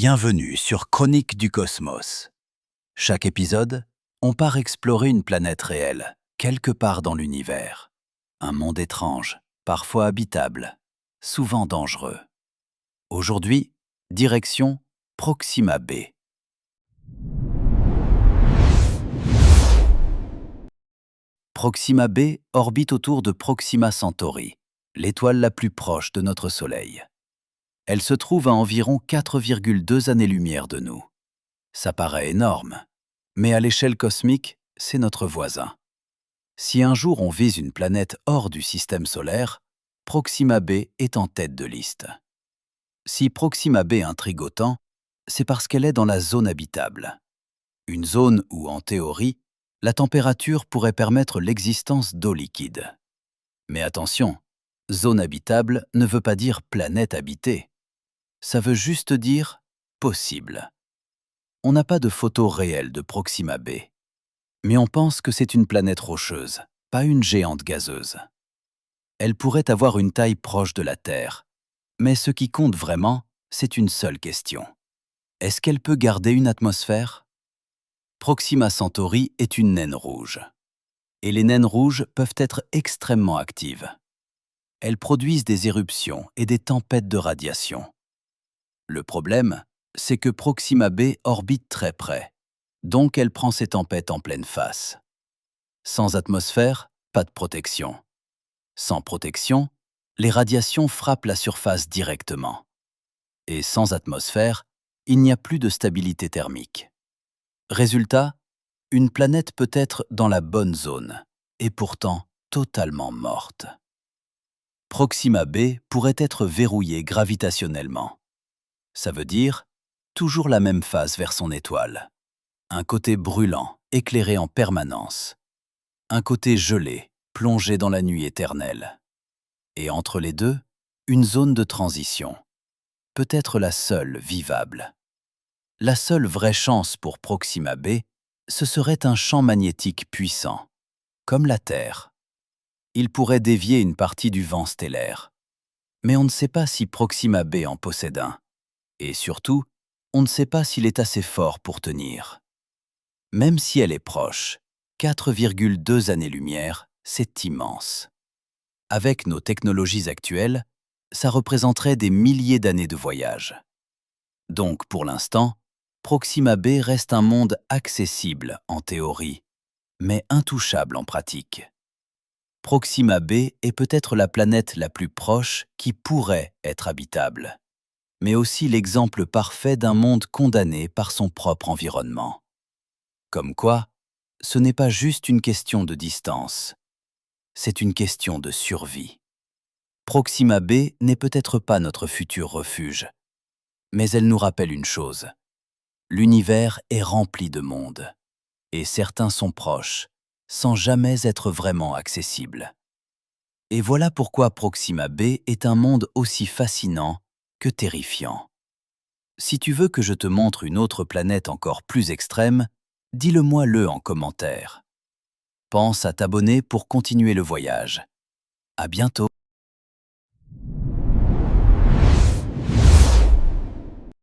Bienvenue sur Chroniques du Cosmos. Chaque épisode, on part explorer une planète réelle, quelque part dans l'univers. Un monde étrange, parfois habitable, souvent dangereux. Aujourd'hui, direction Proxima b. Proxima b orbite autour de Proxima Centauri, l'étoile la plus proche de notre Soleil. Elle se trouve à environ 4,2 années-lumière de nous. Ça paraît énorme, mais à l'échelle cosmique, c'est notre voisin. Si un jour on vise une planète hors du système solaire, Proxima b est en tête de liste. Si Proxima b intrigue autant, c'est parce qu'elle est dans la zone habitable. Une zone où, en théorie, la température pourrait permettre l'existence d'eau liquide. Mais attention, zone habitable ne veut pas dire planète habitée. Ça veut juste dire possible. On n'a pas de photo réelle de Proxima b, mais on pense que c'est une planète rocheuse, pas une géante gazeuse. Elle pourrait avoir une taille proche de la Terre, mais ce qui compte vraiment, c'est une seule question. Est-ce qu'elle peut garder une atmosphère? Proxima Centauri est une naine rouge. Et les naines rouges peuvent être extrêmement actives. Elles produisent des éruptions et des tempêtes de radiation. Le problème, c'est que Proxima b orbite très près, donc elle prend ses tempêtes en pleine face. Sans atmosphère, pas de protection. Sans protection, les radiations frappent la surface directement. Et sans atmosphère, il n'y a plus de stabilité thermique. Résultat, une planète peut être dans la bonne zone, et pourtant totalement morte. Proxima b pourrait être verrouillée gravitationnellement. Ça veut dire toujours la même face vers son étoile. Un côté brûlant, éclairé en permanence. Un côté gelé, plongé dans la nuit éternelle. Et entre les deux, une zone de transition. Peut-être la seule vivable. La seule vraie chance pour Proxima b, ce serait un champ magnétique puissant, comme la Terre. Il pourrait dévier une partie du vent stellaire. Mais on ne sait pas si Proxima b en possède un. Et surtout, on ne sait pas s'il est assez fort pour tenir. Même si elle est proche, 4,2 années-lumière, c'est immense. Avec nos technologies actuelles, ça représenterait des milliers d'années de voyage. Donc, pour l'instant, Proxima b reste un monde accessible en théorie, mais intouchable en pratique. Proxima b est peut-être la planète la plus proche qui pourrait être habitable, mais aussi l'exemple parfait d'un monde condamné par son propre environnement. Comme quoi, ce n'est pas juste une question de distance, c'est une question de survie. Proxima b n'est peut-être pas notre futur refuge, mais elle nous rappelle une chose. L'univers est rempli de mondes, et certains sont proches, sans jamais être vraiment accessibles. Et voilà pourquoi Proxima b est un monde aussi fascinant que terrifiant. Si tu veux que je te montre une autre planète encore plus extrême, dis-le-moi en commentaire. Pense à t'abonner pour continuer le voyage. À bientôt.